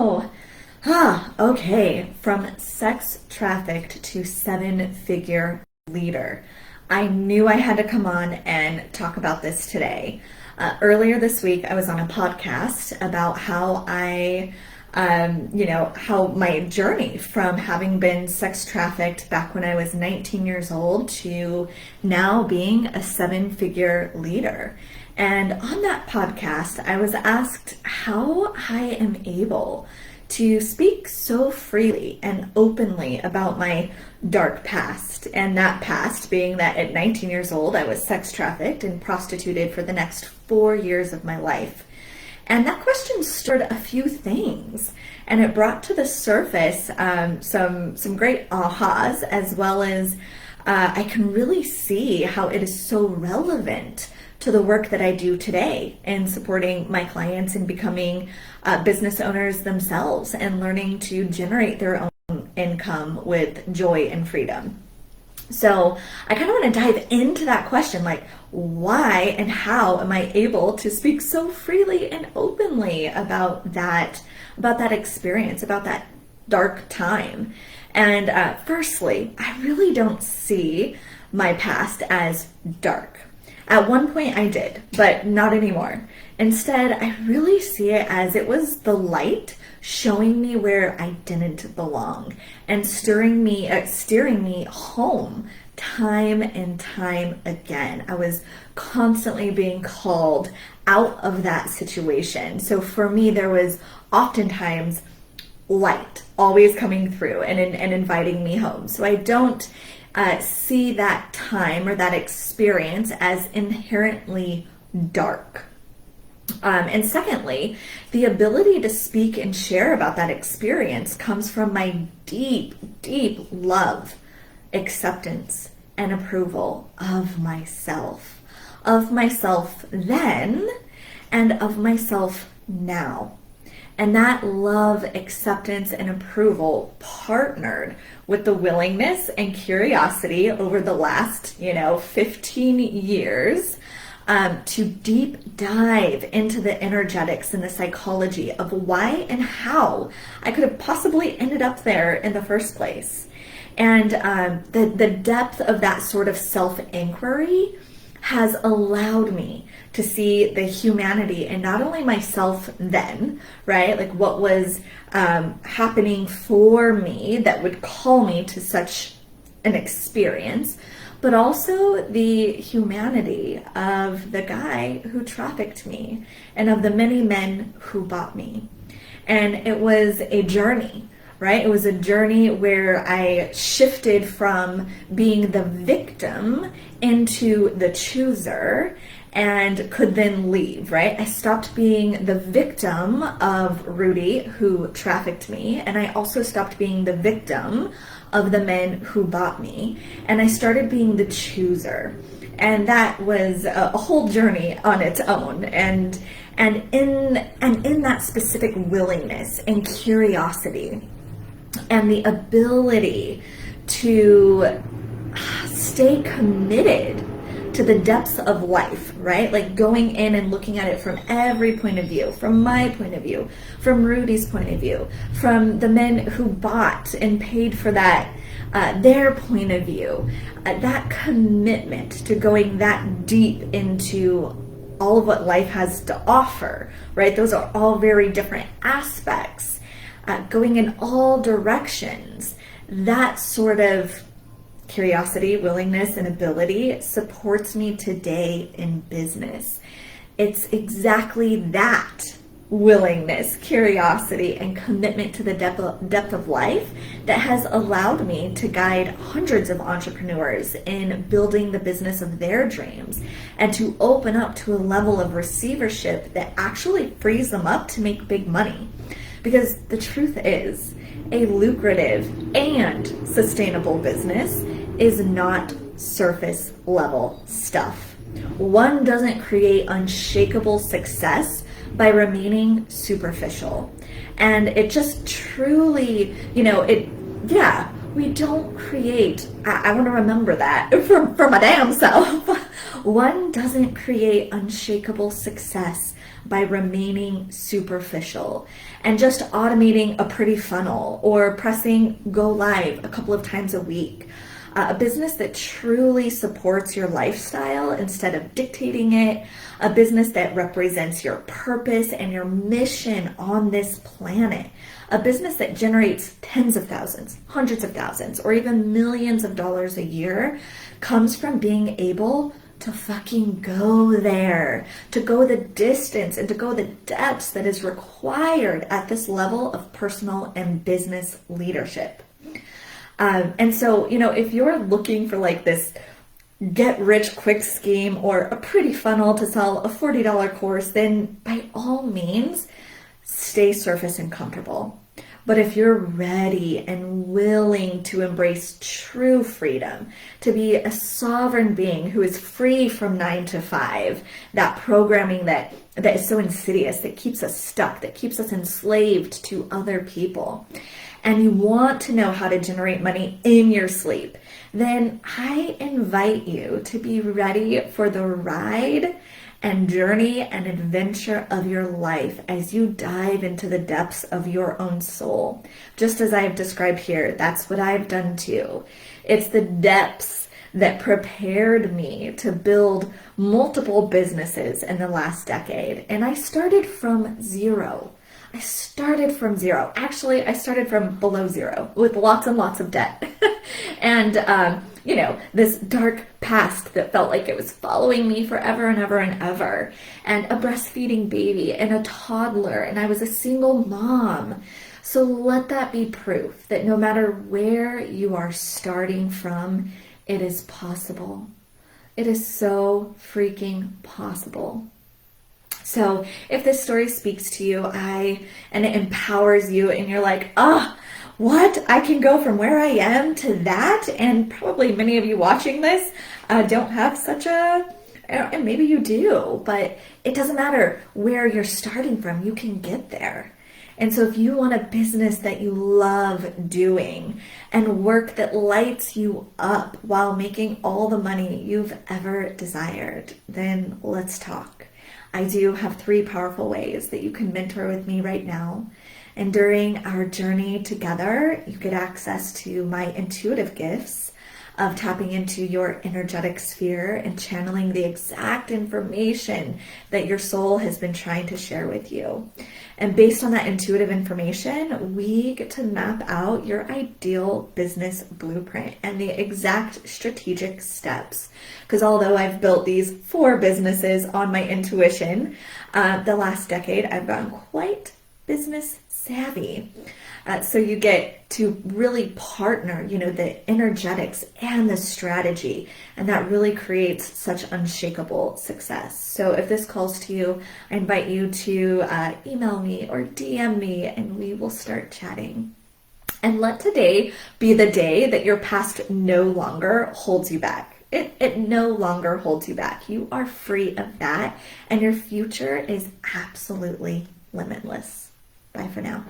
Oh, okay. From sex trafficked to seven-figure leader. I knew I had to come on and talk about this today. Earlier this week, I was on a podcast about how how my journey from having been sex trafficked back when I was 19 years old to now being a seven-figure leader. And on that podcast, I was asked how I am able to speak so freely and openly about my dark past, and that past being that at 19 years old, I was sex trafficked and prostituted for the next 4 years of my life. And that question stirred a few things, and it brought to the surface some great ahas, as well as I can really see how it is so relevant to the work that I do today in supporting my clients in becoming business owners themselves and learning to generate their own income with joy and freedom. So I kind of want to dive into that question, like why and how am I able to speak so freely and openly about that experience, about that dark time. And firstly, I really don't see my past as dark. At one point I did, but not anymore. Instead, I really see it as it was the light showing me where I didn't belong and steering me home time and time again. I was constantly being called out of that situation. So for me, there was oftentimes light always coming through and inviting me home. So I don't see that time or that experience as inherently dark. And secondly, the ability to speak and share about that experience comes from my deep, deep love, acceptance, and approval of myself then and of myself now. And that love, acceptance, and approval partnered with the willingness and curiosity over the last, 15 years to deep dive into the energetics and the psychology of why and how I could have possibly ended up there in the first place. And the depth of that sort of self-inquiry has allowed me to see the humanity in not only myself then, right? Like what was happening for me that would call me to such an experience, but also the humanity of the guy who trafficked me and of the many men who bought me. And it was a journey, right? It was a journey where I shifted from being the victim into the chooser and could then leave, right? I stopped being the victim of Rudy who trafficked me, and I also stopped being the victim of the men who bought me, and I started being the chooser. And that was a whole journey on its own. And in that specific willingness and curiosity and the ability to stay committed to the depths of life, right? Like going in and looking at it from every point of view, from my point of view, from Rudy's point of view, from the men who bought and paid for that, their point of view, that commitment to going that deep into all of what life has to offer, right? Those are all very different aspects, going in all directions. That sort of curiosity, willingness, and ability supports me today in business. It's exactly that willingness, curiosity, and commitment to the depth of life that has allowed me to guide hundreds of entrepreneurs in building the business of their dreams and to open up to a level of receivership that actually frees them up to make big money. Because the truth is, a lucrative and sustainable business is not surface level stuff. One doesn't create unshakable success by remaining superficial. And it just truly, we don't create, I want to remember that for my damn self. One doesn't create unshakable success by remaining superficial and just automating a pretty funnel or pressing go live a couple of times a week. A business that truly supports your lifestyle instead of dictating it. A business that represents your purpose and your mission on this planet. A business that generates tens of thousands, hundreds of thousands, or even millions of dollars a year comes from being able to fucking go there, to go the distance and to go the depths that is required at this level of personal and business leadership. And so, if you're looking for like this get rich quick scheme or a pretty funnel to sell a $40 course, then by all means, stay surface and comfortable. But if you're ready and willing to embrace true freedom, to be a sovereign being who is free from 9 to 5, that programming that is so insidious, that keeps us stuck, that keeps us enslaved to other people, and you want to know how to generate money in your sleep, then I invite you to be ready for the ride and journey and adventure of your life as you dive into the depths of your own soul. Just as I have described here, that's what I've done too. It's the depths that prepared me to build multiple businesses in the last decade. And I started from zero. Actually, I started from below zero with lots and lots of debt. And, this dark past that felt like it was following me forever and ever and ever. And a breastfeeding baby and a toddler. And I was a single mom. So let that be proof that no matter where you are starting from, it is possible. It is so freaking possible. So if this story speaks to you, and it empowers you, and you're like, what? I can go from where I am to that? And probably many of you watching this don't have such and maybe you do, but it doesn't matter where you're starting from, you can get there. And so if you want a business that you love doing and work that lights you up while making all the money you've ever desired, then let's talk. I do have 3 powerful ways that you can mentor with me right now. And during our journey together, you get access to my intuitive gifts of tapping into your energetic sphere and channeling the exact information that your soul has been trying to share with you. And based on that intuitive information, we get to map out your ideal business blueprint and the exact strategic steps. Because although I've built these 4 businesses on my intuition, the last decade I've gotten quite business savvy. So you get to really partner, the energetics and the strategy, and that really creates such unshakable success. So if this calls to you, I invite you to email me or DM me, and we will start chatting. And let today be the day that your past no longer holds you back. It no longer holds you back. You are free of that, and your future is absolutely limitless. Bye for now.